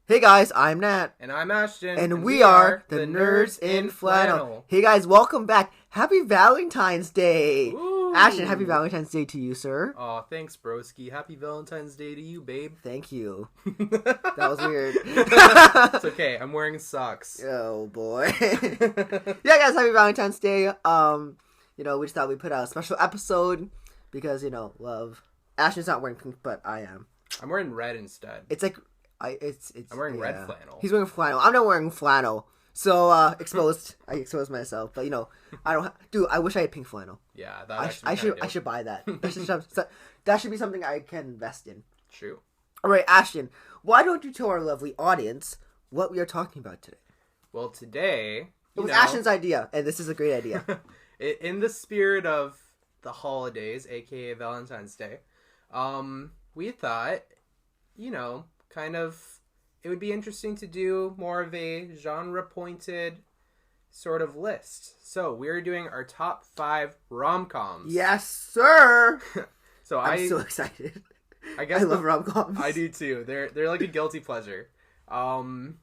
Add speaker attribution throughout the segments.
Speaker 1: Hey guys, I'm Nat.
Speaker 2: And I'm Ashton.
Speaker 1: And we are the Nerds in Flannel. Hey guys, welcome back. Happy Valentine's Day.
Speaker 2: Ooh.
Speaker 1: Ashton, happy Valentine's Day to you, sir.
Speaker 2: Aw, thanks, broski. Happy Valentine's Day to you, babe.
Speaker 1: Thank you. That was weird.
Speaker 2: It's okay. I'm wearing socks.
Speaker 1: Oh, boy. Yeah, guys, happy Valentine's Day. We just thought we'd put out a special episode because, love. Ashton's not wearing pink, but I am.
Speaker 2: I'm wearing red instead.
Speaker 1: It's like...
Speaker 2: I'm wearing red flannel.
Speaker 1: He's wearing flannel. I'm not wearing flannel. So, exposed. I exposed myself. But, I don't... Dude, I wish I had pink flannel.
Speaker 2: Yeah,
Speaker 1: I should buy that. That should be something I can invest in.
Speaker 2: True.
Speaker 1: All right, Ashton, why don't you tell our lovely audience what we are talking about today?
Speaker 2: Well, today...
Speaker 1: It was Ashton's idea, and this is a great idea.
Speaker 2: In the spirit of the holidays, a.k.a. Valentine's Day, we thought, it would be interesting to do more of a genre-pointed sort of list. So we're doing our top 5 rom-coms.
Speaker 1: Yes, sir.
Speaker 2: So
Speaker 1: I'm so excited.
Speaker 2: I guess
Speaker 1: I love rom-coms.
Speaker 2: I do too. They're like a guilty pleasure. Not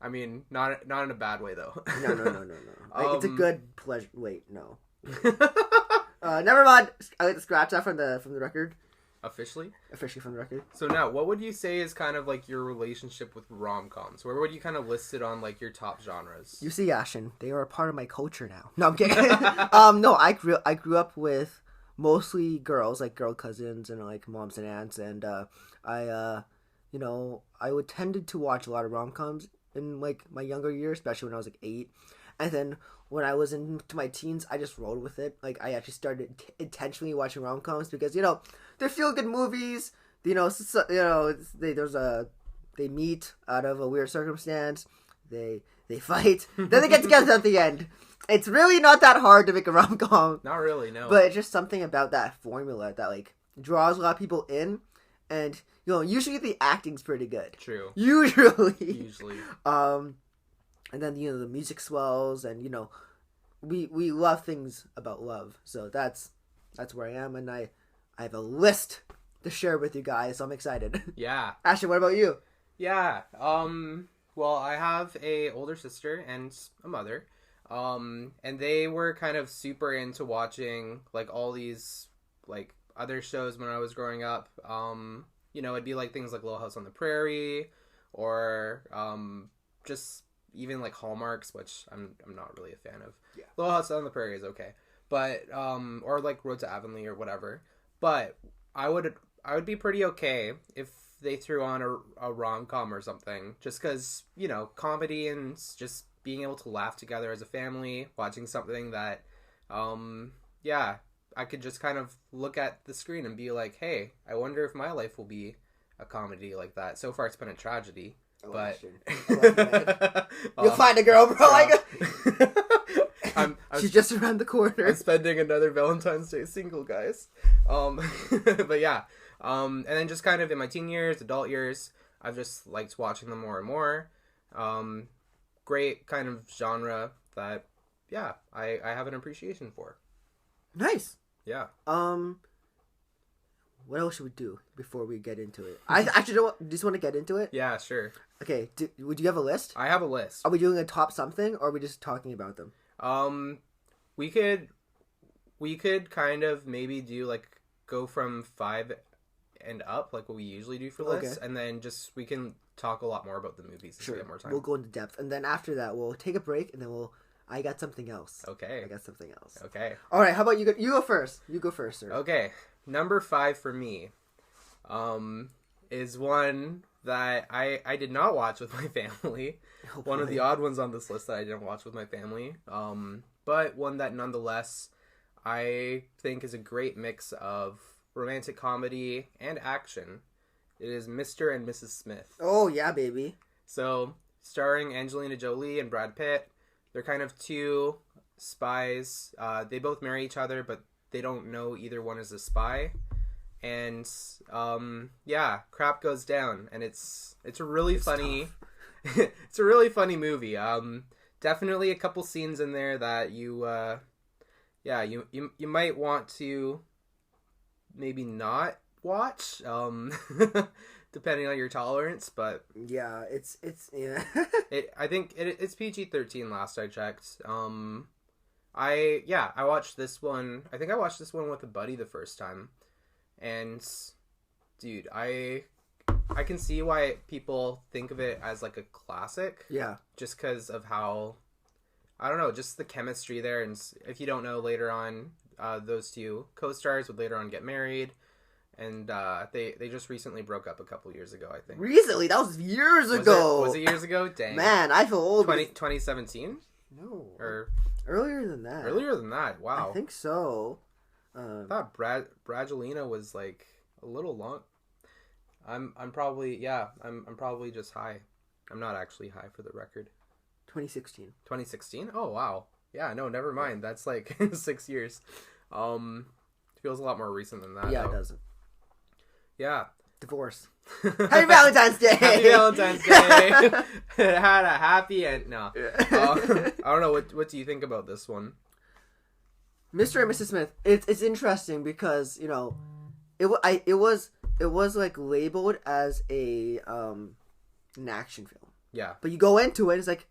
Speaker 2: in a bad way though.
Speaker 1: No. It's a good pleasure. Wait, no. Never mind. I like to scratch that from the record.
Speaker 2: Officially
Speaker 1: from the record.
Speaker 2: So now, what would you say is kind of like your relationship with rom-coms? Where would you kind of list it on like your top genres?
Speaker 1: You see, Ashton, they are a part of my culture now. No, I'm kidding. No, I grew up with mostly girls, like girl cousins and like moms and aunts, and I would tended to watch a lot of rom-coms in like my younger years, especially when I was like 8, and then when I was into my teens, I just rolled with it. Like, I actually started intentionally watching rom-coms because, they're feel-good movies. They meet out of a weird circumstance. They fight. Then they get together at the end. It's really not that hard to make a rom-com.
Speaker 2: Not really, no.
Speaker 1: But it's just something about that formula that, like, draws a lot of people in. And, usually the acting's pretty good.
Speaker 2: True.
Speaker 1: Usually. And then, the music swells, and, we love things about love. So that's where I am, and I have a list to share with you guys, so I'm excited.
Speaker 2: Yeah.
Speaker 1: Ashton, what about you?
Speaker 2: Yeah. Well, I have a older sister and a mother. And they were kind of super into watching, like, all these, like, other shows when I was growing up. It'd be, like, things like Little House on the Prairie, or, just even like Hallmarks, which I'm not really a fan of.
Speaker 1: Yeah.
Speaker 2: Little House on the Prairie is okay, but or like Road to Avonlea or whatever. But I would be pretty okay if they threw on a rom-com or something, just because comedy and just being able to laugh together as a family, watching something that I could just kind of look at the screen and be like, hey, I wonder if my life will be a comedy like that. So far it's been a tragedy. But
Speaker 1: you'll find a girl, bro. She's just around the corner.
Speaker 2: I'm spending another Valentine's Day single, guys. But yeah. And then just kind of in my teen years, adult years, I've just liked watching them more and more. Great kind of genre that, I have an appreciation for.
Speaker 1: Nice.
Speaker 2: Yeah.
Speaker 1: What else should we do before we get into it? I actually just want to get into it.
Speaker 2: Yeah, sure.
Speaker 1: Okay, would you have a list?
Speaker 2: I have a list.
Speaker 1: Are we doing a top something, or are we just talking about them?
Speaker 2: We could kind of maybe do like go from 5 and up, like what we usually do for lists, and then we can talk a lot more about the movies as we get more time.
Speaker 1: We'll go into depth, and then after that, we'll take a break, and then I got something else.
Speaker 2: Okay.
Speaker 1: I got something else.
Speaker 2: Okay.
Speaker 1: All right. How about you go? You go first. You go first, sir.
Speaker 2: Okay. Number 5 for me, is one that I did not watch with my family. Oh, one of the odd ones on this list that I didn't watch with my family. But one that nonetheless I think is a great mix of romantic comedy and action. It is Mr. and Mrs. Smith.
Speaker 1: Oh yeah, baby.
Speaker 2: So starring Angelina Jolie and Brad Pitt. They're kind of two spies. They both marry each other, but they don't know either one is a spy. And crap goes down, and it's a really funny it's a really funny movie. Definitely a couple scenes in there that you might want to maybe not watch. depending on your tolerance, but
Speaker 1: yeah, it's yeah.
Speaker 2: I think it's PG-13 last I checked. I watched this one. I think I watched this one with a buddy the first time, and dude, I can see why people think of it as like a classic.
Speaker 1: Yeah, just
Speaker 2: because of how, I don't know, just the chemistry there. And if you don't know, later on, those two co-stars would later on get married. And they just recently broke up a couple years ago, I think.
Speaker 1: Recently? That was years ago.
Speaker 2: Was it years ago? Dang.
Speaker 1: Man, I feel old.
Speaker 2: 2017?
Speaker 1: No.
Speaker 2: Or
Speaker 1: earlier than that.
Speaker 2: Earlier than that. Wow.
Speaker 1: I think so.
Speaker 2: I thought Bradgelina was like a little long. I'm probably just high. I'm not actually high for the record.
Speaker 1: 2016.
Speaker 2: 2016? Oh wow. Yeah, no, never mind. That's like 6 years. Feels a lot more recent than that.
Speaker 1: Yeah,
Speaker 2: though.
Speaker 1: It doesn't.
Speaker 2: Yeah.
Speaker 1: Divorce. Happy Valentine's Day!
Speaker 2: Happy Valentine's Day! Had a happy end. No. I don't know. What do you think about this one?
Speaker 1: Mr. and Mrs. Smith. It's interesting because, you know, it was like labeled as an action film.
Speaker 2: Yeah.
Speaker 1: But you go into it, it's like,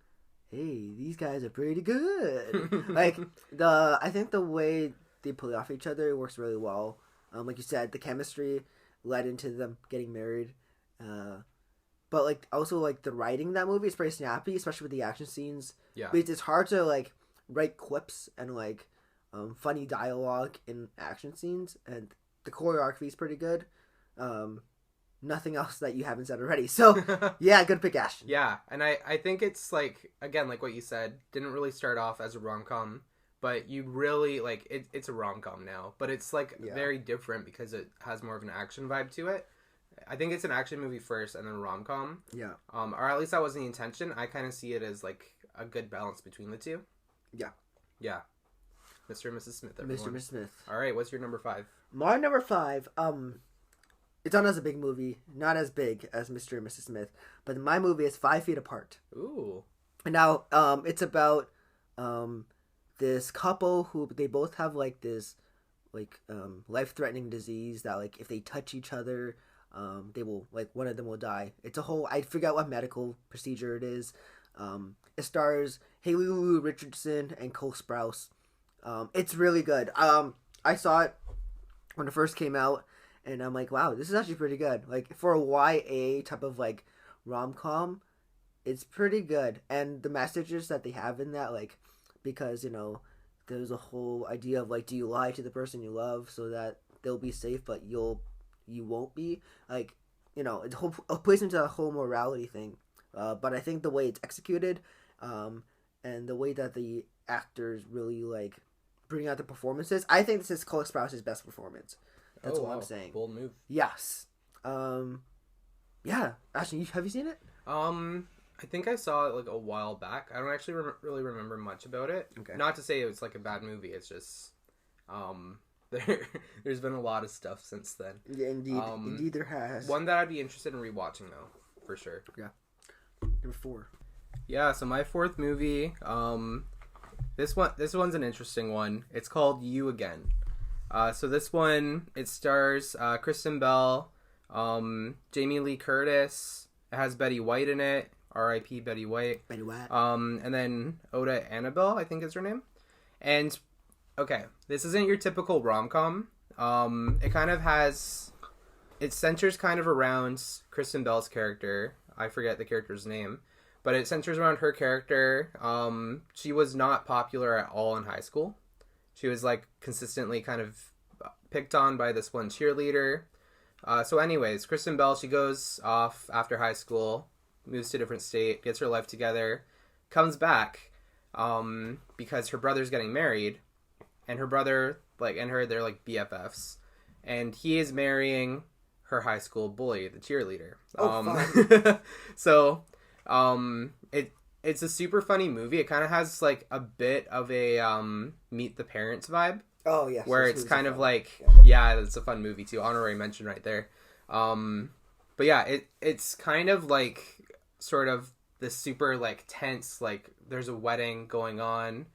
Speaker 1: hey, these guys are pretty good. Like I think the way they play off each other works really well. Like you said, the chemistry led into them getting married. But like also like the writing in that movie is pretty snappy, especially with the action scenes.
Speaker 2: Yeah.
Speaker 1: But it's hard to like write quips and like funny dialogue in action scenes, and the choreography is pretty good. Nothing else that you haven't said already. So yeah, good pick, Ashton.
Speaker 2: Yeah, and I think it's like, again, like what you said, didn't really start off as a rom-com, but you really like it's a rom-com now, but it's like very different because it has more of an action vibe to it. I think it's an action movie first and then a rom-com.
Speaker 1: Yeah.
Speaker 2: Or at least that wasn't the intention. I kind of see it as like a good balance between the two.
Speaker 1: Yeah.
Speaker 2: Yeah. Mr. and Mrs. Smith, everyone.
Speaker 1: Mr. and Mrs. Smith.
Speaker 2: All right, what's your number 5?
Speaker 1: My number 5, it's not as a big movie, not as big as Mr. and Mrs. Smith, but my movie is 5 Feet Apart.
Speaker 2: Ooh.
Speaker 1: And now, it's about this couple who they both have like this like life-threatening disease that like if they touch each other, they will like one of them will die. It's a whole, I forgot what medical procedure it is. It stars Haley Lulu Richardson and Cole Sprouse. It's really good. I saw it when it first came out, and I'm like, wow, this is actually pretty good. Like, for a YA type of, like, rom-com, it's pretty good. And the messages that they have in that, like, because, you know, there's a whole idea of, like, do you lie to the person you love so that they'll be safe, but you won't be? Like, you know, it plays into a whole morality thing. But I think the way it's executed, and the way that the actors really, like, bring out the performances, I think this is Cole Sprouse's best performance. That's what I'm saying.
Speaker 2: Bold move.
Speaker 1: Yes. Yeah. Actually, have you seen it?
Speaker 2: I think I saw it like a while back. I don't actually really remember much about it.
Speaker 1: Okay.
Speaker 2: Not to say it was like a bad movie. It's just, there's been a lot of stuff since then.
Speaker 1: Yeah, indeed. Indeed there has.
Speaker 2: One that I'd be interested in rewatching though, for sure.
Speaker 1: Yeah. Number 4.
Speaker 2: Yeah, so my 4th movie, this one's an interesting one. It's called You Again. So this one, it stars Kristen Bell, Jamie Lee Curtis. It has Betty White in it. R.I.P. Betty White.
Speaker 1: Betty White.
Speaker 2: And then Oda Annabelle, I think is her name. And okay, this isn't your typical rom-com. It kind of has, it centers kind of around Kristen Bell's character. I forget the character's name, but it centers around her character. She was not popular at all in high school. She was like consistently kind of picked on by this one cheerleader. So anyways, Kristen Bell, she goes off after high school, moves to a different state, gets her life together, comes back because her brother's getting married, and her brother, like, and her, they're like BFFs, and he is marrying her high school bully, the cheerleader. So it's a super funny movie. It kind of has like a bit of a Meet the Parents vibe.
Speaker 1: Oh yes,
Speaker 2: where it's kind of like it's a fun movie too. Honorary mention right there. But yeah, it's kind of like sort of this super like tense, like there's a wedding going on,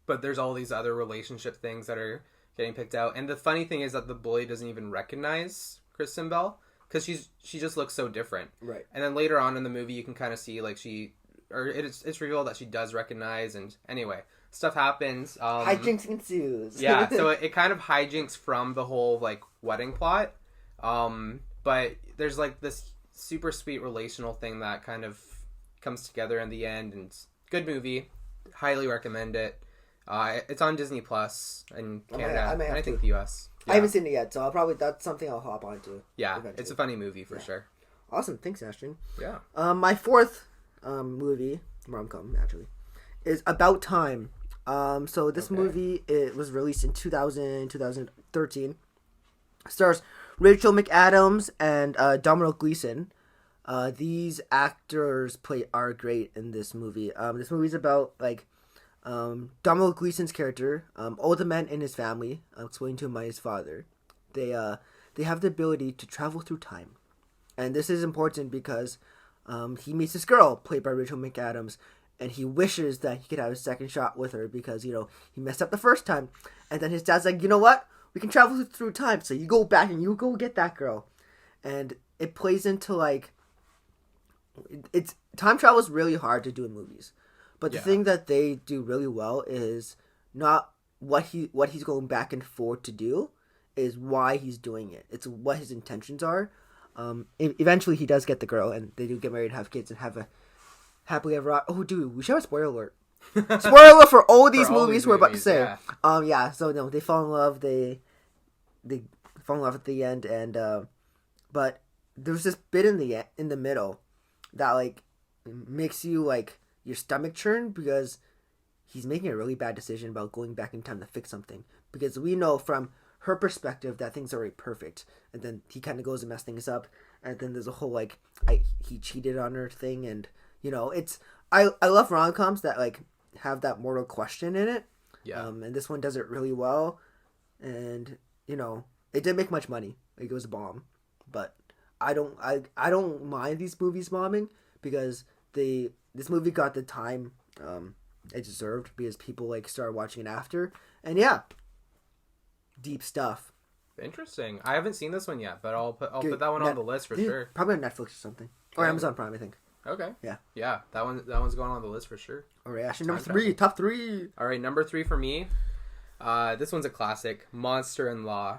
Speaker 2: but there's all these other relationship things that are getting picked out. And the funny thing is that the bully doesn't even recognize Kristen Bell because she just looks so different.
Speaker 1: Right.
Speaker 2: And then later on in the movie, you can kind of see like it's revealed that she does recognize. And anyway, stuff happens.
Speaker 1: Hijinks ensues.
Speaker 2: Yeah, so it kind of hijinks from the whole like wedding plot. But there's like this super sweet relational thing that kind of comes together in the end, and good movie. Highly recommend it. It's on Disney Plus in Canada, and I think the US. Yeah.
Speaker 1: I haven't seen it yet, so that's something I'll hop onto.
Speaker 2: Yeah, eventually. It's a funny movie for sure.
Speaker 1: Awesome, thanks, Ashton.
Speaker 2: Yeah.
Speaker 1: My fourth movie, rom-com actually, is About Time. So this movie, it was released in 2013. Stars Rachel McAdams and Domhnall Gleeson. These actors are great in this movie. This movie's about like Domhnall Gleeson's character, older man in his family, explained to him by his father. They have the ability to travel through time, and this is important because he meets this girl played by Rachel McAdams, and he wishes that he could have a second shot with her because he messed up the first time, and then his dad's like, you know what? We can travel through time, so you go back and you go get that girl, and it plays into like it's time travel is really hard to do in movies, but the thing that they do really well is not what he's going back and forth to do, is why he's doing it. It's what his intentions are. Eventually he does get the girl, and they do get married, have kids, and have a happily ever after. Oh, dude, we should have a spoiler alert. Spoiler alert for all these movies we're about to say. Yeah. So no, they fall in love. They fall in love at the end, and but there's this bit in the middle that like makes you like your stomach churn, because he's making a really bad decision about going back in time to fix something, because we know from her perspective that things are already perfect, and then he kind of goes and messes things up, and then there's a whole like he cheated on her thing, and it's I love rom-coms that like have that mortal question in it. And this one does it really well, and it didn't make much money. Like, it was a bomb, but I don't mind these movies bombing, because this movie got the time it deserved, because people like started watching it after, and deep stuff.
Speaker 2: Interesting. I haven't seen this one yet, but I'll put that one on the list for sure.
Speaker 1: Probably on Netflix or something, or Amazon Prime, I think.
Speaker 2: Okay.
Speaker 1: Yeah.
Speaker 2: That one's going on the list for sure.
Speaker 1: All right, Ashton, number 3, top 3.
Speaker 2: All right, number 3 for me. This one's a classic, Monster-in-Law.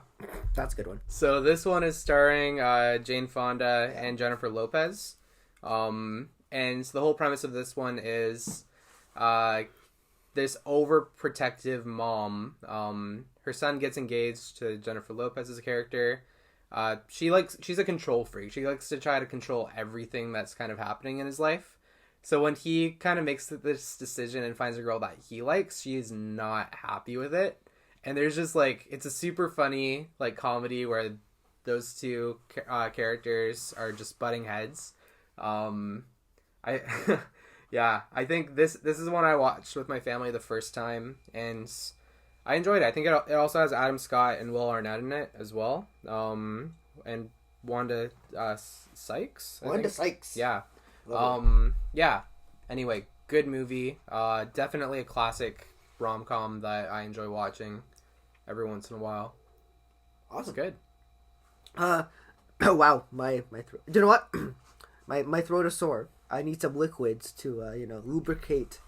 Speaker 1: That's a good one.
Speaker 2: So this one is starring Jane Fonda and Jennifer Lopez. And so the whole premise of this one is this overprotective mom. Her son gets engaged to Jennifer Lopez's character. She's a control freak. She likes to try to control everything that's kind of happening in his life. So when he kind of makes this decision and finds a girl that he likes, she is not happy with it. And there's just like, it's a super funny like comedy where those two characters are just butting heads. I think this is one I watched with my family the first time, and I enjoyed it. I think it also has Adam Scott and Will Arnett in it as well. And Wanda Sykes.
Speaker 1: Sykes.
Speaker 2: Yeah. Yeah. Anyway, good movie. Definitely a classic rom-com that I enjoy watching every once in a while.
Speaker 1: Awesome.
Speaker 2: Good.
Speaker 1: Wow, my throat. Do you know what? my throat is sore. I need some liquids to lubricate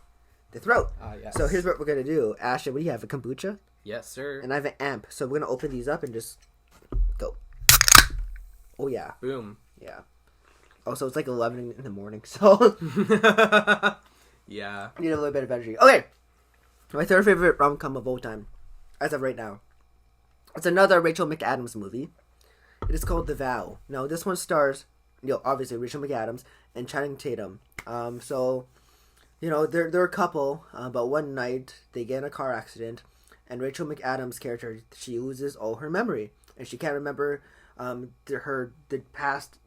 Speaker 1: the throat.
Speaker 2: Yes.
Speaker 1: So here's what we're gonna do. Ashton, what do you have? A kombucha?
Speaker 2: Yes, sir.
Speaker 1: And I have an amp. So we're gonna open these up and just go. Oh yeah.
Speaker 2: Boom.
Speaker 1: Yeah. Oh, so it's like 11 in the morning. So
Speaker 2: yeah.
Speaker 1: I need a little bit of energy. Okay. My third favorite rom-com of all time, as of right now, it's another Rachel McAdams movie. It is called The Vow. Now this one stars, obviously Rachel McAdams and Channing Tatum. So they're a couple, but one night they get in a car accident, and Rachel McAdams' character, she loses all her memory, and she can't remember the past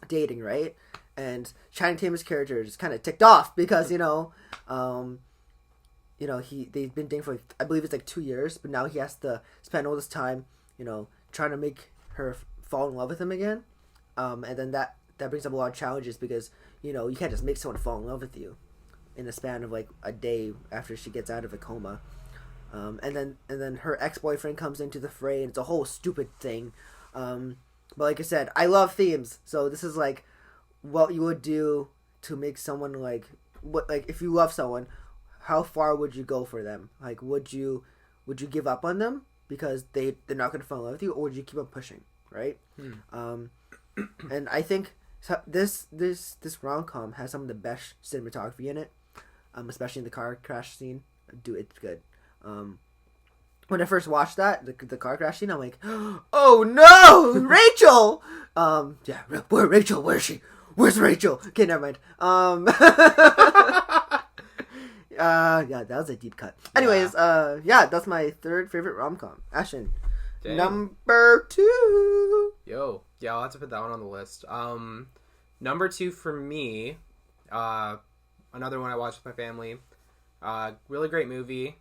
Speaker 1: dating, right? And Channing Tatum's character is kind of ticked off because they've been dating for I believe it's like 2 years, but now he has to spend all this time trying to make her fall in love with him again, and then that brings up a lot of challenges, because you can't just make someone fall in love with you in the span of like a day after she gets out of a coma. And then her ex-boyfriend comes into the fray, and it's a whole stupid thing. But like I said, I love themes. So this is like what you would do to make someone like if you love someone, how far would you go for them? Like would you give up on them because they're not going to fall in love with you, or would you keep on pushing, right? And I think this rom-com has some of the best cinematography in it, especially in the car crash scene. It's good. When I first watched that, the car crash scene, I'm like, oh no, Rachel! Yeah, where Rachel? Where is she? Where's Rachel? Okay, never mind. Yeah, that was a deep cut. Anyways, yeah, that's my third favorite rom-com. Ashton, number 2.
Speaker 2: Yo, yeah, I'll have to put that one on the list. Number 2 for me, another one I watched with my family. Really great movie.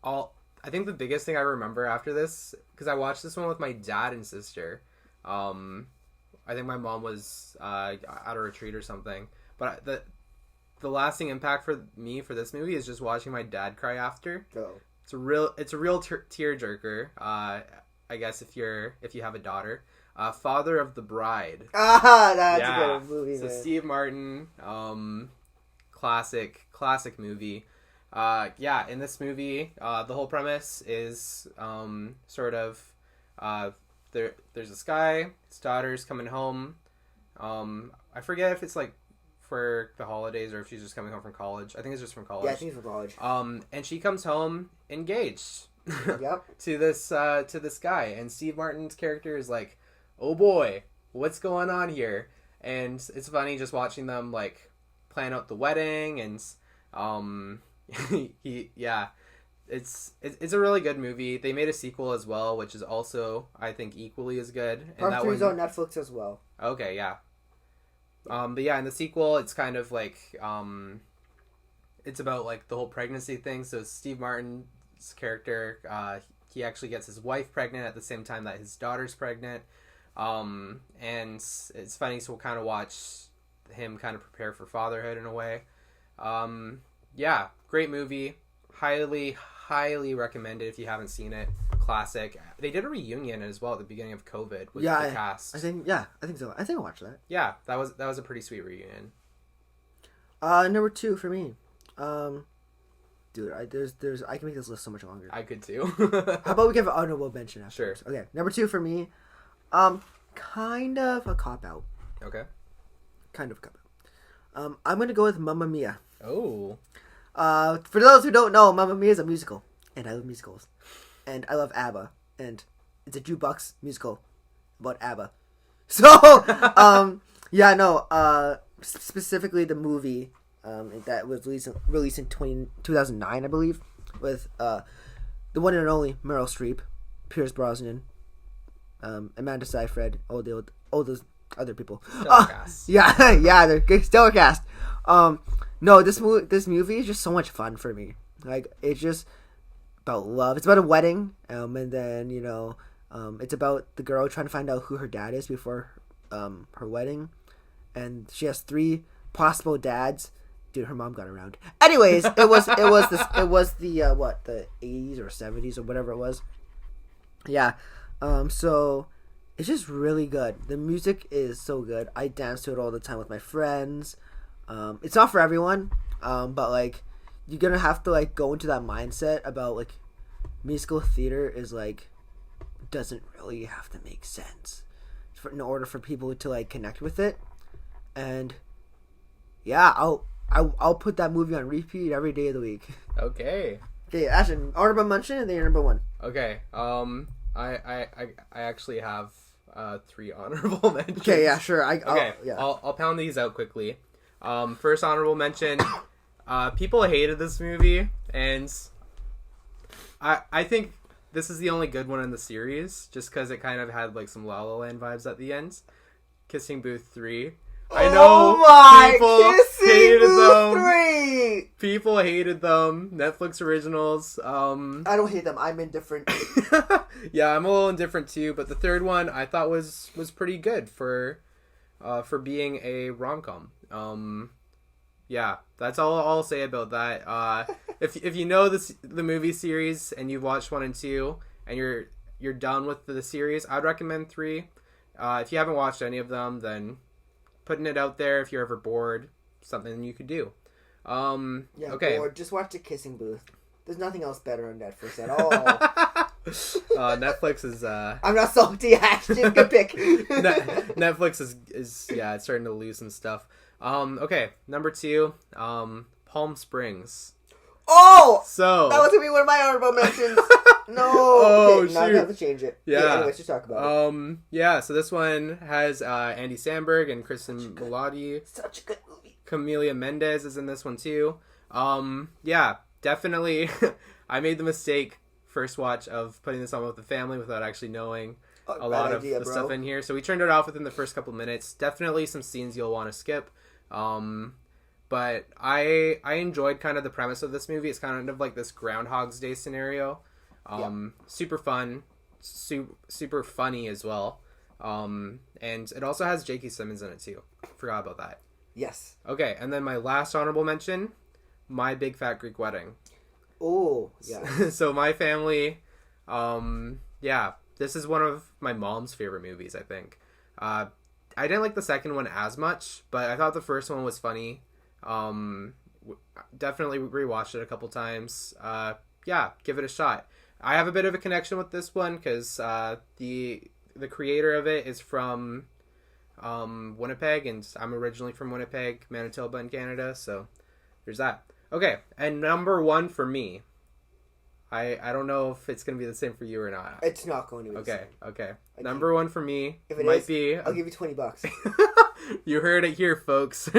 Speaker 2: I think the biggest thing I remember after this, because I watched this one with my dad and sister. I think my mom was at a retreat or something. But the lasting impact for me for this movie is just watching my dad cry after.
Speaker 1: Oh.
Speaker 2: It's a real tearjerker. I guess if you have a daughter. Father of the Bride.
Speaker 1: That's a good movie.
Speaker 2: So
Speaker 1: man.
Speaker 2: Steve Martin, classic movie. In this movie, the whole premise is there's this guy, his daughter's coming home. I forget if it's like for the holidays or if she's just coming home from college. I think it's just from college.
Speaker 1: Yeah, I think it's from college.
Speaker 2: And she comes home engaged.
Speaker 1: Yep.
Speaker 2: to this guy, and Steve Martin's character is like, oh boy, what's going on here? And it's funny just watching them like plan out the wedding, and it's a really good movie. They made a sequel as well, which is also, I think, equally as good.
Speaker 1: Part 3 is on Netflix as well.
Speaker 2: Okay, yeah. But yeah, in the sequel, it's kind of like it's about like the whole pregnancy thing. So Steve Martin's character, he actually gets his wife pregnant at the same time that his daughter's pregnant. And it's funny to kind of watch him kind of prepare for fatherhood in a way. Yeah, great movie. Highly recommended if you haven't seen it. Classic. They did a reunion as well at the beginning of COVID with the cast.
Speaker 1: I think so. I think I watched that.
Speaker 2: Yeah, that was a pretty sweet reunion.
Speaker 1: Number 2 for me. Dude, I can make this list so much longer.
Speaker 2: I could too.
Speaker 1: How about we give an honorable mention after?
Speaker 2: Sure.
Speaker 1: Okay, number 2 for me. Kind of a cop out.
Speaker 2: Okay.
Speaker 1: Kind of a cop out. I'm gonna go with Mamma Mia.
Speaker 2: Oh.
Speaker 1: For those who don't know, Mamma Mia is a musical, and I love musicals, and I love ABBA, and it's a jukebox musical about ABBA. So, specifically the movie that was released in 2009, I believe, with the one and only Meryl Streep, Pierce Brosnan, Amanda Seyfried, all those other people.
Speaker 2: Cast.
Speaker 1: Yeah, they're good, stellar cast. No, this movie is just so much fun for me. Like, it's just about love. It's about a wedding, and then it's about the girl trying to find out who her dad is before her wedding, and she has 3 possible dads. Dude, her mom got around. Anyways, it was the 80s or 70s or whatever it was. Yeah. So it's just really good. The music is so good. I dance to it all the time with my friends. It's not for everyone, but like you're gonna have to like go into that mindset about like musical theater is like doesn't really have to make sense in order for people to like connect with it. And yeah, I'll put that movie on repeat every day of the week.
Speaker 2: Okay.
Speaker 1: Okay, Ashton, honorable mention, and then your number 1.
Speaker 2: Okay. I actually have 3 honorable mentions.
Speaker 1: Okay, yeah, sure.
Speaker 2: I'll pound these out quickly. First honorable mention. People hated this movie, and I think this is the only good one in the series, just because it kind of had like some La La Land vibes at the end. Kissing Booth 3. I know people hated them. 3. People hated them. Netflix originals.
Speaker 1: I don't hate them. I'm indifferent.
Speaker 2: Yeah, I'm a little indifferent too. But the third one I thought was pretty good for being a rom-com. Yeah, that's all I'll say about that. If you know the movie series and you've watched 1 and 2 and you're you're done with the series, I'd recommend 3. If you haven't watched any of them, then putting it out there if you're ever bored, something you could do. Okay.
Speaker 1: Or just watch The Kissing Booth. There's nothing else better on Netflix at all.
Speaker 2: Netflix is
Speaker 1: I'm not salty, Ashton. Good pick.
Speaker 2: Netflix is it's starting to lose some stuff. Okay, number 2, Palm Springs.
Speaker 1: Oh!
Speaker 2: So
Speaker 1: that was gonna be one of my honorable mentions. No.
Speaker 2: Oh,
Speaker 1: okay, now we have to change it.
Speaker 2: Yeah.
Speaker 1: Anyways, just talk about it.
Speaker 2: Yeah, so this one has Andy Samberg and Kristen Milotti.
Speaker 1: Such a good movie.
Speaker 2: Camelia Mendez is in this one too. Yeah, definitely. I made the mistake first watch of putting this on with the family without actually knowing a lot of the stuff in here. So we turned it off within the first couple minutes. Definitely some scenes you'll want to skip. But I enjoyed kind of the premise of this movie. It's kind of like this Groundhog's Day scenario. Super fun, super funny as well. And it also has J.K. Simmons in it too. Forgot about that.
Speaker 1: Yes.
Speaker 2: Okay, and then my last honorable mention, My Big Fat Greek Wedding.
Speaker 1: Oh, yeah.
Speaker 2: So my family, this is one of my mom's favorite movies, I think. I didn't like the second one as much, but I thought the first one was funny. Definitely rewatched it a couple times. Give it a shot. I have a bit of a connection with this one because the creator of it is from Winnipeg, and I'm originally from Winnipeg, Manitoba in Canada, so there's that. Okay, and number 1 for me. I don't know if it's going to be the same for you or not.
Speaker 1: It's not going to be the same.
Speaker 2: Okay. Number 1 for me
Speaker 1: if it
Speaker 2: might be...
Speaker 1: I'll give you $20.
Speaker 2: You heard it here, folks.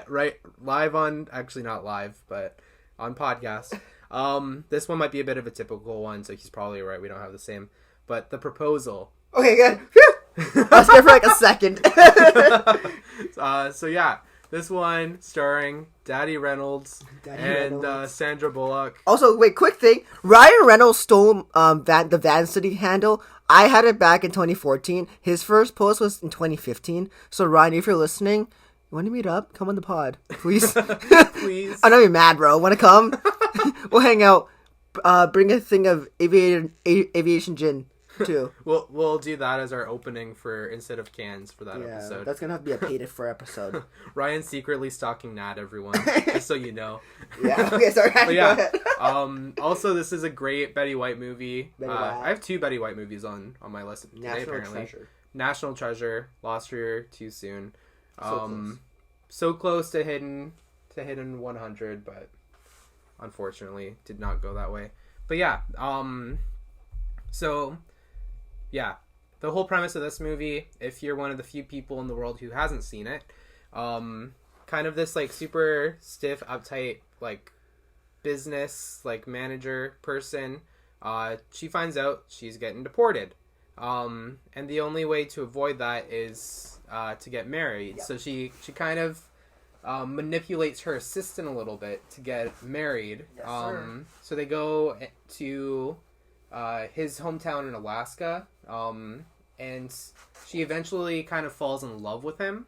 Speaker 2: right, live on... Actually, not live, but on podcast. This one might be a bit of a typical one, so he's probably right. We don't have the same. But The Proposal.
Speaker 1: Okay, good. I was scared for like a second.
Speaker 2: So yeah, this one starring Daddy Reynolds and Sandra Bullock.
Speaker 1: Also, wait, quick thing. Ryan Reynolds stole the Van City handle. I had it back in 2014. His first post was in 2015. So Ryan, if you're listening, you want to meet up? Come on the pod, please.
Speaker 2: Please.
Speaker 1: I know you're mad, bro. Want to come? We'll hang out. Bring a thing of aviation gin too.
Speaker 2: We'll do that as our opening for instead of cans for that episode.
Speaker 1: That's gonna have to be a paid for episode.
Speaker 2: Ryan's secretly stalking Nat, everyone, just so you know.
Speaker 1: Yeah. Okay. Sorry.
Speaker 2: But yeah. Also, this is a great Betty White movie. I have 2 Betty White movies on my list today. Apparently, National Treasure. Lost her too soon. So close to hidden 100, but unfortunately did not go that way. But yeah. So. Yeah, the whole premise of this movie, if you're one of the few people in the world who hasn't seen it, kind of this like super stiff, uptight, like business, like manager person, she finds out she's getting deported. And the only way to avoid that is to get married. Yep. So she kind of manipulates her assistant a little bit to get married.
Speaker 1: Yes, sir.
Speaker 2: So they go to his hometown in Alaska, and she eventually kind of falls in love with him,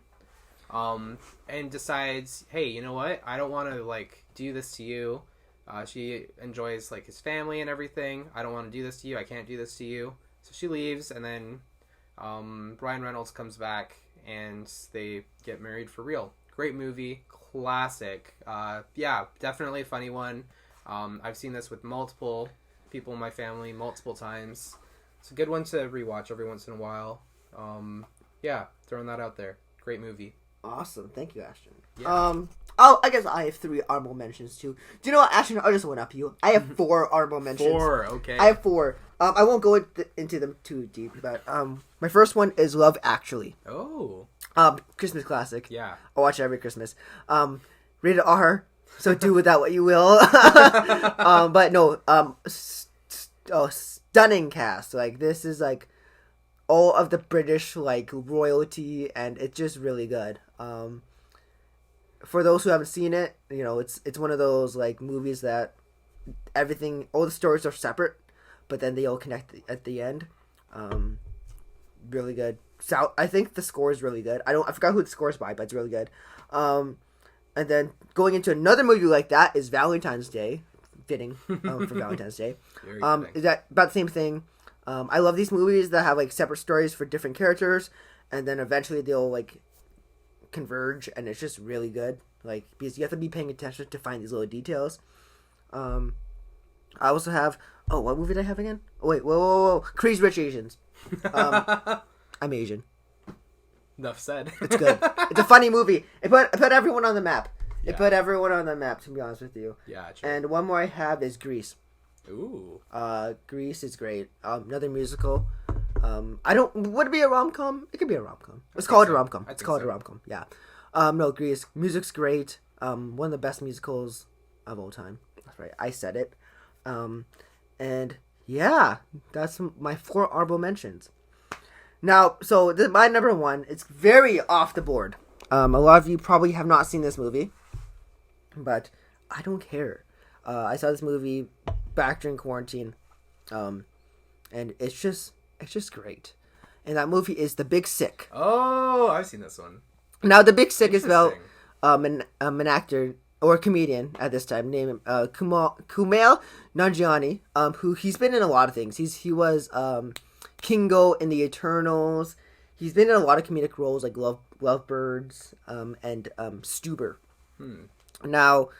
Speaker 2: and decides, hey, you know what? I don't want to like do this to you. She enjoys like his family and everything. I don't want to do this to you. I can't do this to you. So she leaves, and then Ryan Reynolds comes back, and they get married for real. Great movie, classic. Yeah, definitely a funny one. I've seen this with multiple people in my family multiple times. It's a good one to rewatch every once in a while. Yeah, throwing that out there. Great movie.
Speaker 1: Awesome. Thank you, Ashton.
Speaker 2: Yeah.
Speaker 1: I guess I have 3 honorable mentions too. Do you know what, Ashton? I'll just one up you. I have 4 honorable mentions.
Speaker 2: 4, okay.
Speaker 1: I have 4. I won't go into them too deep, but my first one is Love Actually.
Speaker 2: Oh.
Speaker 1: Christmas classic.
Speaker 2: Yeah.
Speaker 1: I watch it every Christmas. Rated R, so do with that what you will. But no, stunning cast. Like, this is like all of the British like royalty, and it's just really good. For those who haven't seen it, you know, it's one of those like movies that all the stories are separate, but then they all connect at the end. Really good. So I think the score is really good. I forgot who the score is by, but it's really good. And then going into another movie like that is Valentine's Day, fitting for Valentine's Day. Is that about the same thing? I love these movies that have like separate stories for different characters, and then eventually they'll like converge, and it's just really good. Like because you have to be paying attention to find these little details. I also have what movie did I have again? Oh, wait, whoa. Crazy Rich Asians. I'm Asian.
Speaker 2: Enough said.
Speaker 1: It's good. It's a funny movie. It put everyone on the map. It put everyone on the map, to be honest with you.
Speaker 2: Yeah, true.
Speaker 1: And one more I have is Grease.
Speaker 2: Ooh.
Speaker 1: Grease is great. Another musical. Would it be a rom-com? It could be a rom-com. Let's call it a rom-com. Let's call it a rom-com. Yeah. No, Grease. Music's great. One of the best musicals of all time. That's right. I said it. And yeah, that's my 4 honorable mentions. Now, so my number 1, it's very off the board. A lot of you probably have not seen this movie, but I don't care. I saw this movie back during quarantine, and it's just great. And that movie is The Big Sick.
Speaker 2: Oh, I've seen this one.
Speaker 1: Now, The Big Sick is about an actor or a comedian at this time named Kumail Nanjiani, who he's been in a lot of things. He was Kingo in The Eternals. He's been in a lot of comedic roles like Lovebirds and Stuber. Now,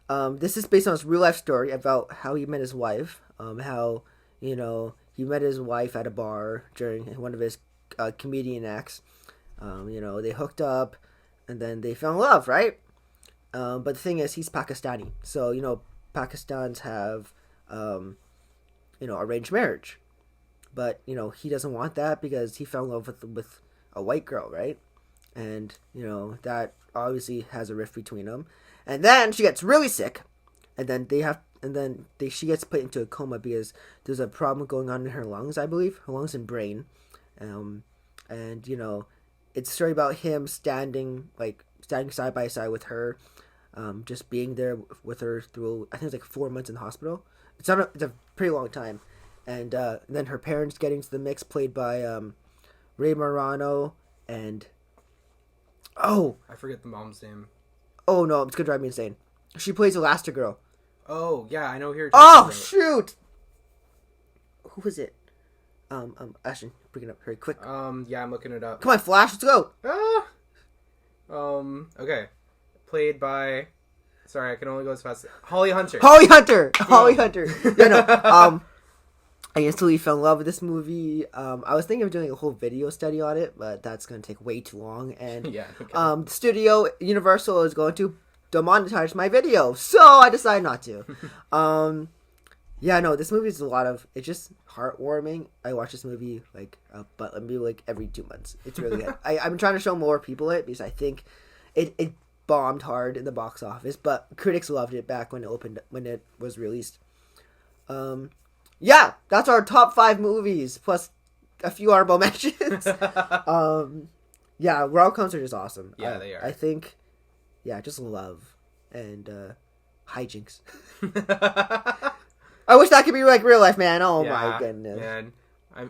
Speaker 1: this is based on his real life story about how he met his wife. How he met his wife at a bar during one of his comedian acts. They hooked up, and then they fell in love, right? But the thing is, he's Pakistani, so Pakistans have arranged marriage. But, he doesn't want that because he fell in love with a white girl, right? And, that obviously has a rift between them. And then she gets really sick. And then she gets put into a coma because there's a problem going on in her lungs, I believe. Her lungs and brain. It's a story about him standing side by side with her. Just being there with her through, I think it's like 4 months in the hospital. It's a pretty long time. And then her parents get into the mix, played by Ray Morano and
Speaker 2: I forget the mom's name.
Speaker 1: Oh no, it's gonna drive me insane. She plays Elastigirl.
Speaker 2: Oh yeah, I know who you're talking about.
Speaker 1: Shoot! Who was it? Ashton, bring it up very quick.
Speaker 2: Yeah, I'm looking it up.
Speaker 1: Come on, Flash, let's go.
Speaker 2: Okay, played by. Sorry, I can only go as fast. Holly Hunter. Yeah, no. I instantly fell in love with this movie. I was thinking of doing a whole video study on it, but that's going to take way too long. And the studio, Universal, is going to demonetize my video, so I decided not to. This movie is it's just heartwarming. I watch this movie maybe every 2 months. It's really good. I'm trying to show more people it because I think it bombed hard in the box office, but critics loved it back when it was released. Yeah, that's our top 5 movies, plus a few honorable mentions. Rom-coms are just awesome. Yeah, they are.
Speaker 1: I think, just love and hijinks. I wish that could be like real life, man. Oh my goodness. Man. I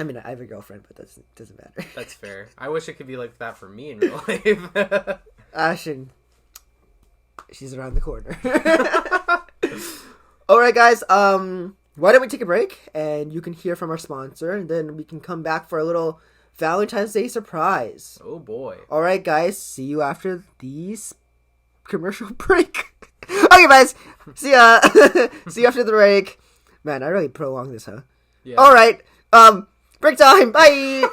Speaker 1: mean, I have a girlfriend, but that doesn't matter.
Speaker 2: That's fair. I wish it could be like that for me in real life.
Speaker 1: She's around the corner. Alright, guys, why don't we take a break, and you can hear from our sponsor, and then we can come back for a little Valentine's Day surprise.
Speaker 2: Oh, boy.
Speaker 1: All right, guys. See you after these commercial break. Okay, guys. See ya. See you after the break. Man, I really prolonged this, huh? Yeah. All right. Break time. Bye.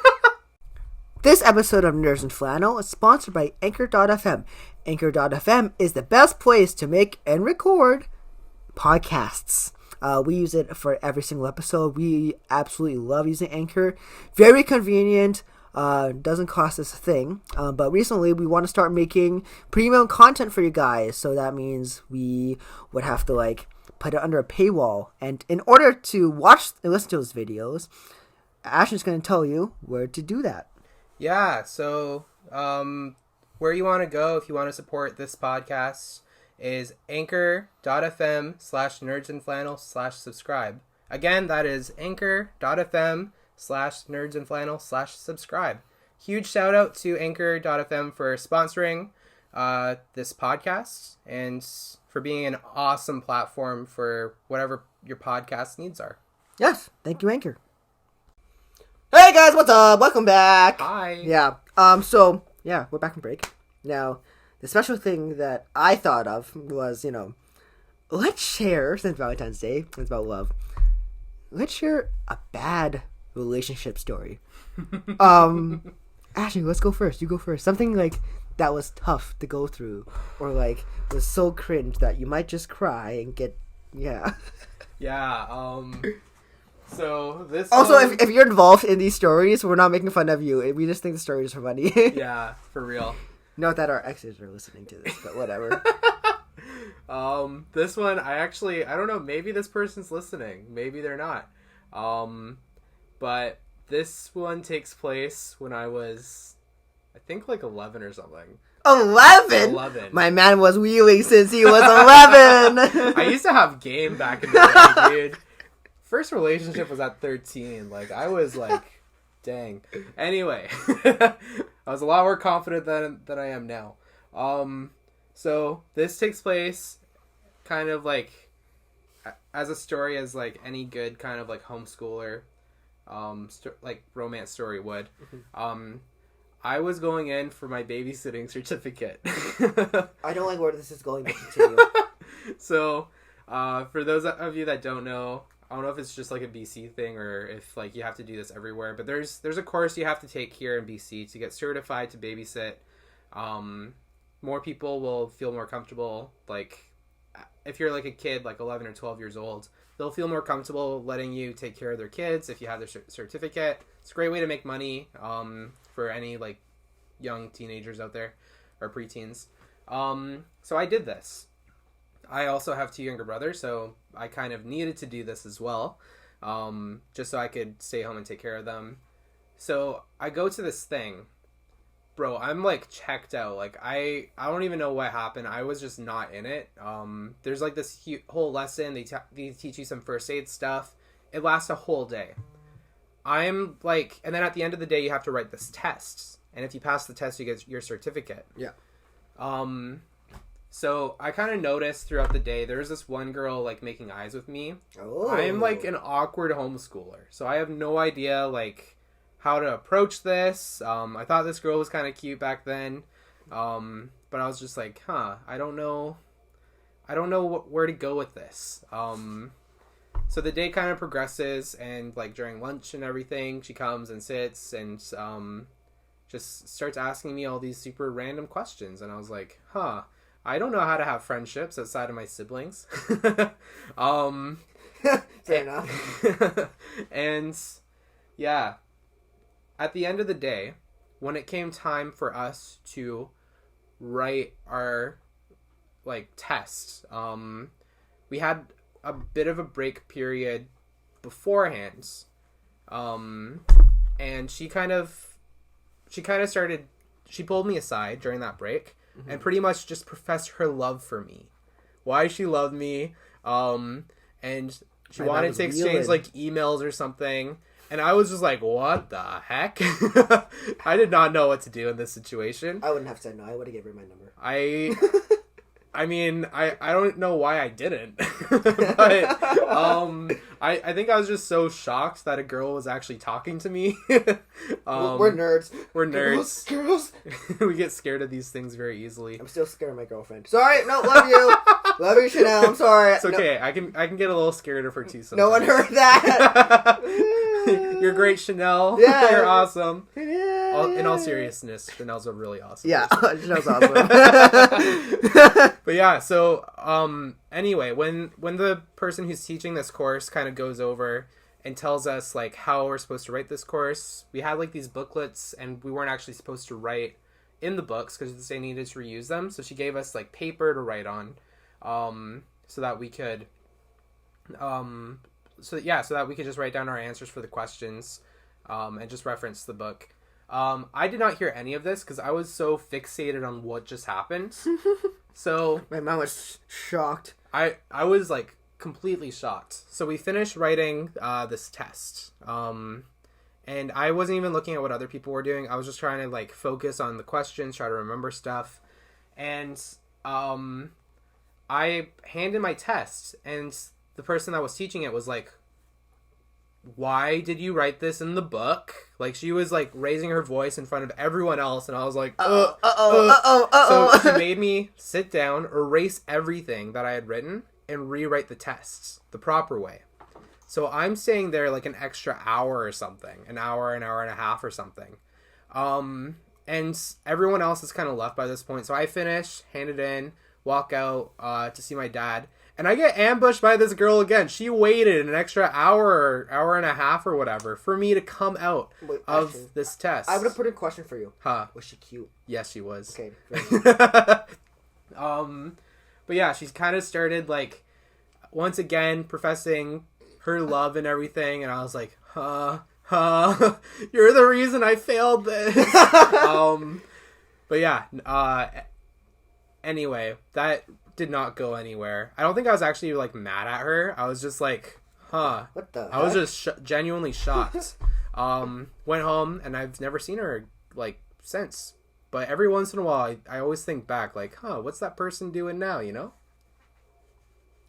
Speaker 1: This episode of Nerds and Flannel is sponsored by Anchor.fm. Anchor.fm is the best place to make and record podcasts. We use it for every single episode. We absolutely love using Anchor. Very convenient. Doesn't cost us a thing. But recently we want to start making premium content for you guys. So that means we would have to put it under a paywall. And in order to watch and listen to those videos, Ashton's going to tell you where to do that.
Speaker 2: Yeah. So where you want to go if you want to support this podcast is anchor.fm/nerdsandflannel/subscribe. Again, that is anchor.fm/nerdsandflannel/subscribe. Huge shout out to anchor.fm for sponsoring this podcast and for being an awesome platform for whatever your podcast needs are.
Speaker 1: Yes, thank you, Anchor. Hey guys, what's up? Welcome back.
Speaker 2: Hi.
Speaker 1: Yeah. So yeah, we're back from break. Now, the special thing that I thought of was, let's share, since Valentine's Day, it's about love. Let's share a bad relationship story. Ashley, let's go first. You go first. Something like that was tough to go through, or like was so cringe that you might just cry and get, yeah.
Speaker 2: Yeah. So this.
Speaker 1: Also, if you're involved in these stories, we're not making fun of you. We just think the stories are funny.
Speaker 2: Yeah, for real.
Speaker 1: Not that our exes are listening to this, but whatever.
Speaker 2: This one, I don't know, maybe this person's listening. Maybe they're not. But this one takes place when I was, I think, like 11 or something.
Speaker 1: 11?
Speaker 2: 11.
Speaker 1: My man was wheeling since he was 11.
Speaker 2: I used to have game back in the day, dude. First relationship was at 13. Like, I was like, dang. Anyway, I was a lot more confident than I am now. So this takes place kind of like as a story as like any good kind of like homeschooler, like romance story would. I was going in for my babysitting certificate.
Speaker 1: I don't like where this is going to continue.
Speaker 2: So, for those of you that don't know, I don't know if it's just like a BC thing or if like you have to do this everywhere, but there's a course you have to take here in BC to get certified to babysit. More people will feel more comfortable. Like if you're like a kid, like 11 or 12 years old, they'll feel more comfortable letting you take care of their kids if you have their certificate. It's a great way to make money for any like young teenagers out there or preteens. So I did this. I also have 2 younger brothers, so I kind of needed to do this as well, just so I could stay home and take care of them. So I go to this thing. Bro, I'm like checked out. Like I don't even know what happened. I was just not in it. There's like this whole lesson. They teach you some first aid stuff. It lasts a whole day. I'm like, and then at the end of the day, you have to write this test. And if you pass the test, you get your certificate.
Speaker 1: Yeah.
Speaker 2: So I kind of noticed throughout the day, there was this one girl like making eyes with me.
Speaker 1: Oh.
Speaker 2: I'm like an awkward homeschooler, so I have no idea like how to approach this. I thought this girl was kind of cute back then, but I was just like, I don't know where to go with this. So the day kind of progresses, and like during lunch and everything, she comes and sits and just starts asking me all these super random questions, and I was like, I don't know how to have friendships outside of my siblings.
Speaker 1: Fair enough.
Speaker 2: And yeah, at the end of the day, when it came time for us to write our like test, we had a bit of a break period beforehand. And she pulled me aside during that break. Mm-hmm. And pretty much just professed her love for me. Why she loved me. And she wanted to exchange like emails or something. And I was just like, what the heck? I did not know what to do in this situation.
Speaker 1: I wouldn't have said no. I would have given her my number.
Speaker 2: I mean, I don't know why I didn't. But I think I was just so shocked that a girl was actually talking to me.
Speaker 1: We're nerds.
Speaker 2: We're nerds.
Speaker 1: Girls.
Speaker 2: We get scared of these things very easily.
Speaker 1: I'm still scared of my girlfriend. Sorry, no, love you. Love you, Chanel. I'm sorry.
Speaker 2: It's okay. No. I can get a little scared of her too sometimes.
Speaker 1: No one heard that.
Speaker 2: You're great, Chanel.
Speaker 1: Yeah.
Speaker 2: You're awesome.
Speaker 1: Yeah.
Speaker 2: In all seriousness, Chanel's a really awesome
Speaker 1: person. Yeah, Chanel's awesome.
Speaker 2: But yeah, so anyway, when the person who's teaching this course kind of goes over and tells us like how we're supposed to write this course, we had like these booklets, and we weren't actually supposed to write in the books because they needed to reuse them. So she gave us like paper to write on, so that we could just write down our answers for the questions, and just reference the book. I did not hear any of this because I was so fixated on what just happened. So
Speaker 1: my mom was shocked.
Speaker 2: I was like completely shocked. So we finished writing this test. And I wasn't even looking at what other people were doing. I was just trying to like focus on the questions, try to remember stuff. And I handed my test, and the person that was teaching it was like, why did you write this in the book? Like, she was, like, raising her voice in front of everyone else, and I was like, So she made me sit down, erase everything that I had written, and rewrite the tests the proper way. So I'm staying there, like, an extra hour or something. An hour and a half or something. And everyone else is kind of left by this point. So I finish, hand it in, walk out to see my dad. And I get ambushed by this girl again. She waited an extra hour and a half or whatever for me to come out of this test.
Speaker 1: I would have put a question for you.
Speaker 2: Huh?
Speaker 1: Was she cute?
Speaker 2: Yes, she was.
Speaker 1: Okay.
Speaker 2: But yeah, she's kind of started, like, once again professing her love and everything, and I was like, you're the reason I failed this. But yeah, anyway, that did not go anywhere. I don't think I was actually, like, mad at her. I was just like,
Speaker 1: what the heck?
Speaker 2: I was just genuinely shocked. Went home, and I've never seen her, like, since. But every once in a while, I always think back, like, what's that person doing now, you know?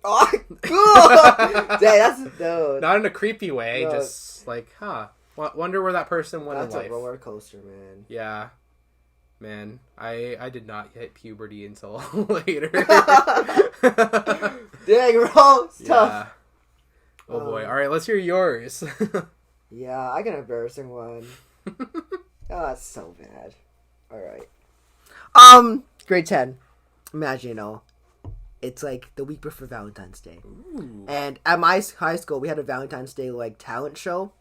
Speaker 1: Oh, cool! Dang, that's dope.
Speaker 2: Not in a creepy way,
Speaker 1: No.
Speaker 2: just like, wonder where that person went in life.
Speaker 1: That's a roller coaster, man.
Speaker 2: Yeah. Man, I did not hit puberty until later.
Speaker 1: Dang, bro, it's
Speaker 2: Yeah.
Speaker 1: tough.
Speaker 2: Oh boy. Alright, let's hear yours.
Speaker 1: Yeah, I got an embarrassing one. Oh, that's so bad. Alright. Grade 10. Imagine, it's like the week before Valentine's Day.
Speaker 2: Ooh.
Speaker 1: And at my high school, we had a Valentine's Day, like, talent show.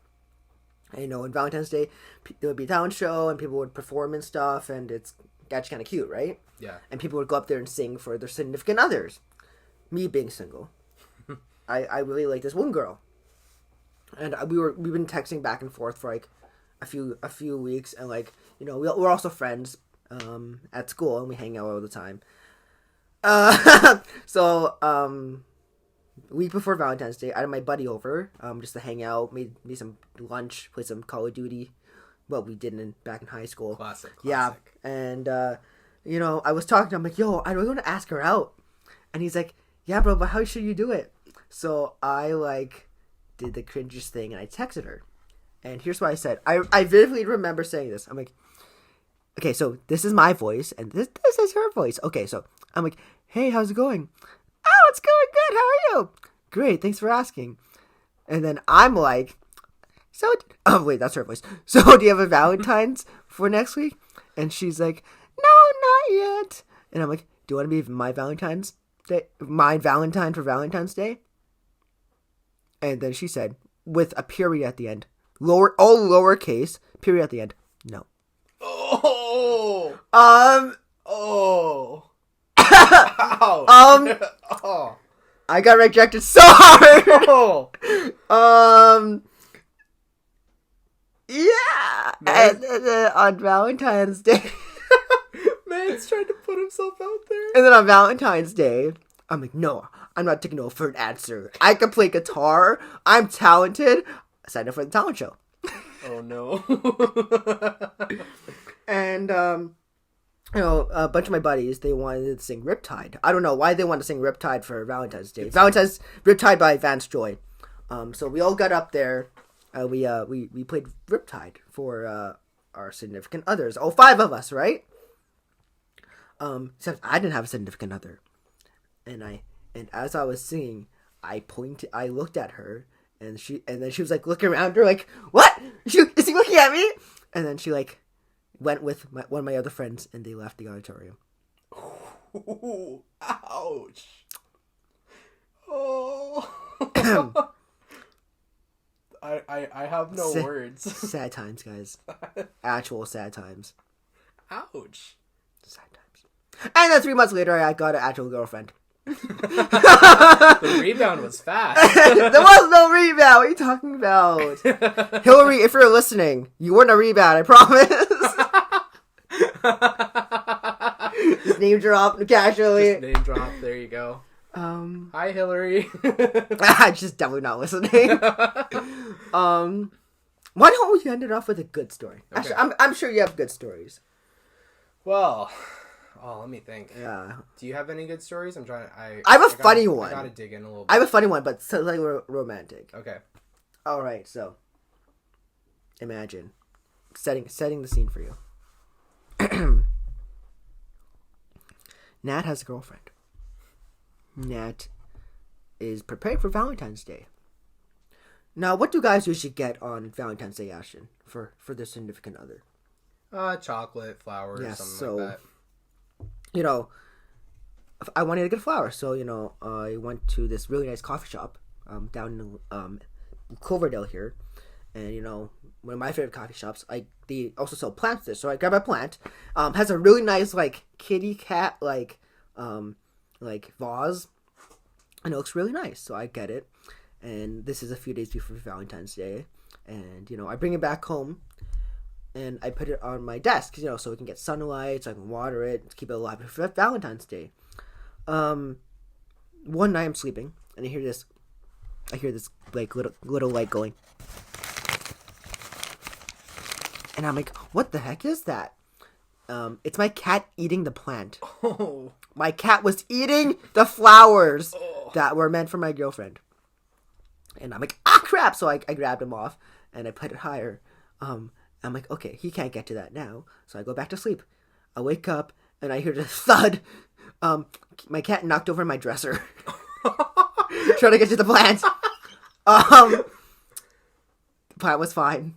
Speaker 1: And, on Valentine's Day, there would be a talent show, and people would perform and stuff, and it's actually kind of cute, right?
Speaker 2: Yeah.
Speaker 1: And people would go up there and sing for their significant others. Me being single. I really like this one girl. And we've been texting back and forth for, like, a few weeks, and, like, we're also friends at school, and we hang out all the time. Week before Valentine's Day, I had my buddy over, just to hang out, made some lunch, play some Call of Duty. Well, we did back in high school.
Speaker 2: Classic.
Speaker 1: Yeah, and, I was talking to him, like, yo, I really want to ask her out. And he's like, yeah, bro, but how should you do it? So I, like, did the cringiest thing, and I texted her. And here's what I said. I vividly remember saying this. I'm like, okay, so this is my voice, and this is her voice. Okay, so I'm like, hey, how's it going? Oh, it's going good. How are you? Great, thanks for asking. And then I'm like, oh, wait, that's her voice. So do you have a Valentine's for next week? And she's like, no, not yet. And I'm like, do you want to be my Valentine for Valentine's Day? And then she said, with a period at the end, lowercase, period at the end, no.
Speaker 2: Oh.
Speaker 1: Oh. I got rejected so hard. Yeah. And then on Valentine's Day.
Speaker 2: Man's trying to put himself out there.
Speaker 1: And then on Valentine's Day, I'm like, no, I'm not taking no for an answer. I can play guitar. I'm talented. I signed up for the talent show.
Speaker 2: Oh no.
Speaker 1: And a bunch of my buddies, they wanted to sing Riptide. I don't know why they wanted to sing Riptide for Valentine's Day. Riptide by Vance Joy. So we all got up there. We played Riptide for our significant others. All 5 of us, right? Except I didn't have a significant other. And as I was singing, I looked at her, and then she was like looking around her like, what? Is he looking at me? And then she like went with one of my other friends, and they left the auditorium.
Speaker 2: Ooh, ouch. Oh. I have no words.
Speaker 1: Sad times, guys. Actual sad times.
Speaker 2: Ouch.
Speaker 1: Sad times. And then 3 months later, I got an actual girlfriend.
Speaker 2: The rebound was fast.
Speaker 1: There was no rebound. What are you talking about? Hillary, if you're listening, you weren't a rebound, I promise. Just name drop casually.
Speaker 2: Just name drop. There you go. Hi, Hillary.
Speaker 1: Just definitely not listening. Why don't we end it off with a good story?
Speaker 2: Okay.
Speaker 1: Actually, I'm sure you have good stories.
Speaker 2: Well, let me think.
Speaker 1: Yeah.
Speaker 2: Do you have any good stories? I
Speaker 1: have a funny one.
Speaker 2: I gotta dig in a little bit.
Speaker 1: I have a funny one, but slightly romantic.
Speaker 2: Okay.
Speaker 1: All right, so imagine setting the scene for you. Nat has a girlfriend. Nat is preparing for Valentine's Day. Now, what do guys usually get on Valentine's Day, Ashton, for their significant other?
Speaker 2: Chocolate, flowers, something like that.
Speaker 1: You know, I wanted to get flowers, so I went to this really nice coffee shop down in Cloverdale here, and one of my favorite coffee shops. They also sell plants there, so I grabbed a plant. Has a really nice kitty cat vase, and it looks really nice. So I get it, and this is a few days before Valentine's Day, and I bring it back home, and I put it on my desk, so it can get sunlight, so I can water it, keep it alive for Valentine's Day. One night I'm sleeping, and I hear this little light going, and I'm like, what the heck is that? It's my cat eating the plant.
Speaker 2: Oh.
Speaker 1: My cat was eating the flowers that were meant for my girlfriend. And I'm like, crap! So I grabbed him off, and I put it higher. I'm like, okay, he can't get to that now. So I go back to sleep. I wake up, and I hear the thud. My cat knocked over my dresser. Trying to get to the plant. The plant was fine.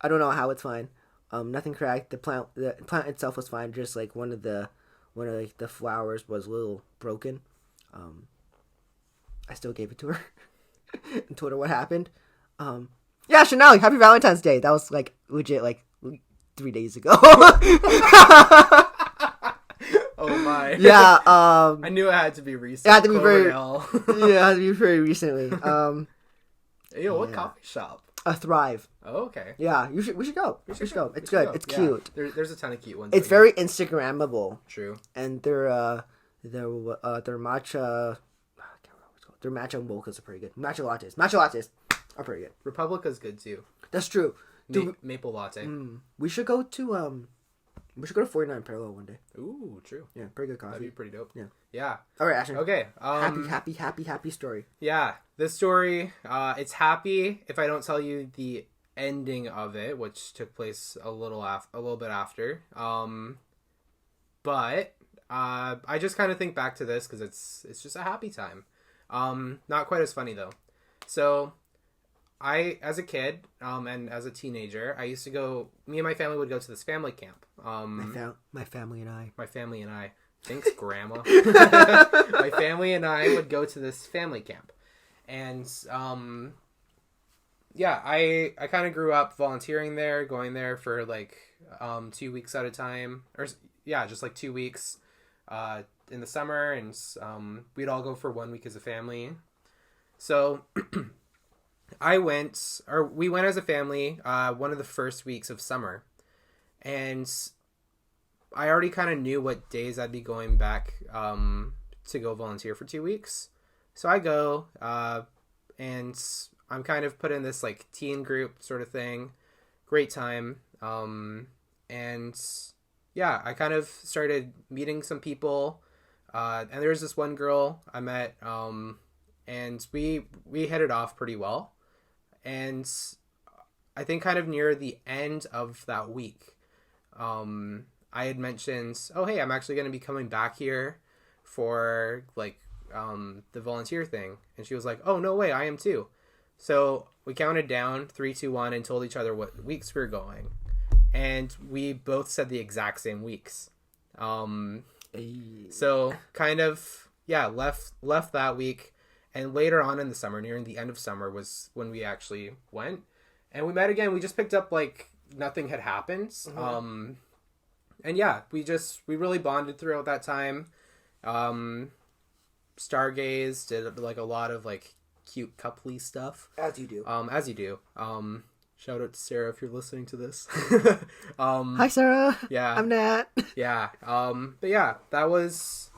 Speaker 1: I don't know how it's fine. Nothing cracked. The plant itself was fine. Just one of the flowers was a little broken. I still gave it to her and told her what happened. Yeah, Chanel, happy Valentine's Day. That was legit 3 days ago.
Speaker 2: Oh my.
Speaker 1: Yeah.
Speaker 2: I knew it had to be recent.
Speaker 1: It had to be it had to be very recently.
Speaker 2: What coffee shop?
Speaker 1: A Thrive.
Speaker 2: Oh, okay.
Speaker 1: Yeah, we should go. We should go. It's good. It's cute.
Speaker 2: There's a ton of cute ones.
Speaker 1: It's very Instagrammable.
Speaker 2: True.
Speaker 1: And their matcha. I can't remember what it's called. Their matcha mochas are pretty good. Matcha lattes are pretty good.
Speaker 2: Republica's good too.
Speaker 1: That's true.
Speaker 2: Maple latte.
Speaker 1: We should go to 49 Parallel one day.
Speaker 2: Ooh, true.
Speaker 1: Yeah, pretty good coffee.
Speaker 2: That'd be pretty dope.
Speaker 1: Yeah. All right, Ashton.
Speaker 2: Okay.
Speaker 1: Happy story.
Speaker 2: Yeah, this story. It's happy if I don't tell you the ending of it, which took place a little bit after. But I just kind of think back to this because it's just a happy time. Not quite as funny though. So, as a kid, and as a teenager, me and my family would go to this family camp.
Speaker 1: My family and I.
Speaker 2: My family and I. Thanks, Grandma. My family and I would go to this family camp. And, I kind of grew up volunteering there, going there for 2 weeks at a time. Just 2 weeks in the summer. And we'd all go for 1 week as a family. So... we went as a family, one of the first weeks of summer, and I already kind of knew what days I'd be going back, to go volunteer for 2 weeks. So I go, and I'm kind of put in this teen group sort of thing. Great time. And yeah, I kind of started meeting some people, and there was this one girl I met, and we hit it off pretty well. And I think kind of near the end of that week, I had mentioned, oh, hey, I'm actually going to be coming back here for the volunteer thing. And she was like, oh, no way, I am too. So we counted down 3, 2, 1 and told each other what weeks we were going. And we both said the exact same weeks. So kind of, left that week. And later on in the summer, near the end of summer, was when we actually went. And we met again. We just picked up nothing had happened. Mm-hmm. And yeah, we really bonded throughout that time. Stargazed, did a lot of cute coupley stuff.
Speaker 1: As you do.
Speaker 2: Shout out to Sarah if you're listening to this.
Speaker 1: Hi, Sarah.
Speaker 2: Yeah.
Speaker 1: I'm Nat.
Speaker 2: Yeah. But yeah, that was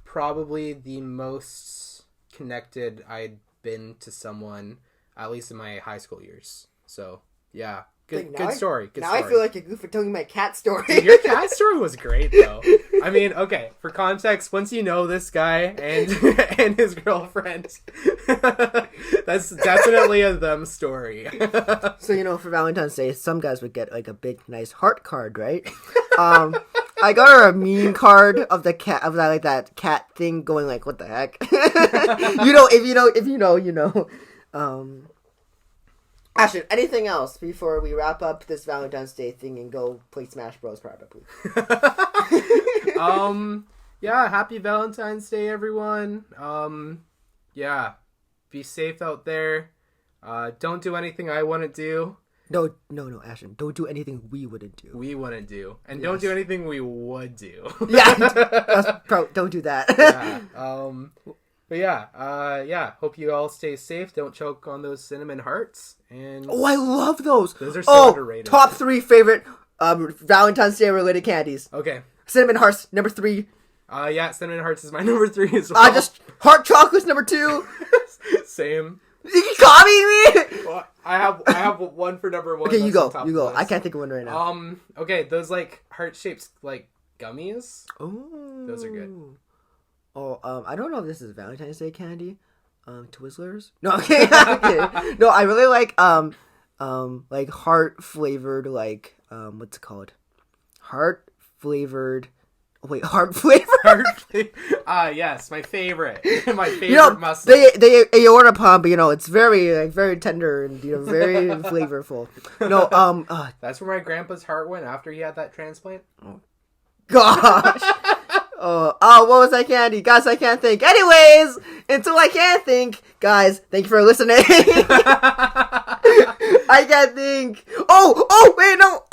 Speaker 2: probably the most connected I'd been to someone, at least in my high school years. So yeah, Good story. Good
Speaker 1: now
Speaker 2: story.
Speaker 1: I feel like a goof for telling my cat story.
Speaker 2: Dude, your cat story was great, though. I mean, okay, for context, once you know this guy and and his girlfriend, that's definitely a them story.
Speaker 1: So, for Valentine's Day, some guys would get, like, a big, nice heart card, right? I got her a meme card of the cat, of that, like, that cat thing going, like, what the heck? If you know, you know. Ashton, anything else before we wrap up this Valentine's Day thing and go play Smash Bros. Probably.
Speaker 2: Yeah, happy Valentine's Day, everyone. Yeah, be safe out there. Don't do anything I want to do.
Speaker 1: No, Ashton, don't do anything we wouldn't do.
Speaker 2: We wouldn't do. And don't do anything we would do.
Speaker 1: Yeah, don't do that.
Speaker 2: Yeah, but yeah, hope you all stay safe. Don't choke on those cinnamon hearts. And
Speaker 1: I love those.
Speaker 2: Those are so underrated.
Speaker 1: Top 3 favorite Valentine's Day related candies.
Speaker 2: Okay.
Speaker 1: Cinnamon hearts, number 3.
Speaker 2: Yeah, cinnamon hearts is my number 3 as well.
Speaker 1: Just heart chocolates, number 2.
Speaker 2: Same.
Speaker 1: You copying me?
Speaker 2: Well, I have one for number 1.
Speaker 1: Okay, you go. I can't think of one right now.
Speaker 2: Okay, those like heart shaped like gummies.
Speaker 1: Oh,
Speaker 2: those are good.
Speaker 1: Oh, I don't know if this is Valentine's Day candy. Twizzlers? No, okay. No, I really like heart flavored, like, what's it called? Heart flavored. Wait, heart flavored?
Speaker 2: Yes, my favorite. My favorite muscle.
Speaker 1: They aorta pump, it's very, very tender and, very flavorful. No,
Speaker 2: that's where my grandpa's heart went after he had that transplant.
Speaker 1: Oh, gosh. What was that candy? Guys, I can't think. Anyways, until I can't think, guys, thank you for listening. I can't think. Wait, no.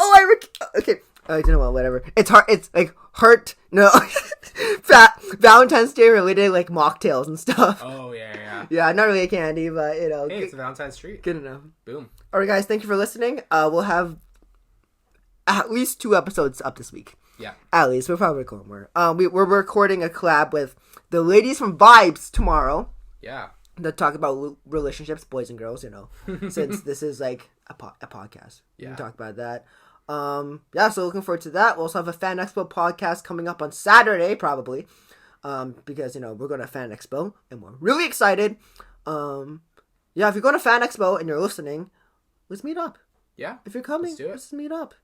Speaker 1: Okay. You know what, whatever. It's hard. It's like heart. No. Valentine's Day related, like, mocktails and stuff.
Speaker 2: Oh, yeah.
Speaker 1: Yeah, not really a candy, but,
Speaker 2: Hey, it's a Valentine's treat.
Speaker 1: Good enough.
Speaker 2: Boom.
Speaker 1: Alright, guys, thank you for listening. We'll have at least 2 episodes up this week.
Speaker 2: Yeah.
Speaker 1: At least. We'll probably record more. We're recording a collab with the ladies from Vibes tomorrow.
Speaker 2: Yeah.
Speaker 1: To talk about relationships, boys and girls, since this is like a podcast. Yeah. We can talk about that. So looking forward to that. We'll also have a Fan Expo podcast coming up on Saturday, probably. Because, we're going to Fan Expo and we're really excited. If you're going to Fan Expo and you're listening, let's meet up.
Speaker 2: Yeah.
Speaker 1: If you're coming,
Speaker 2: let's
Speaker 1: meet up.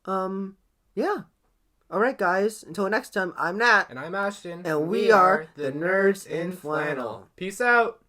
Speaker 1: Yeah. Alright, guys. Until next time, I'm Nat.
Speaker 2: And I'm Ashton.
Speaker 1: And we are the Nerds in Flannel.
Speaker 2: Peace out.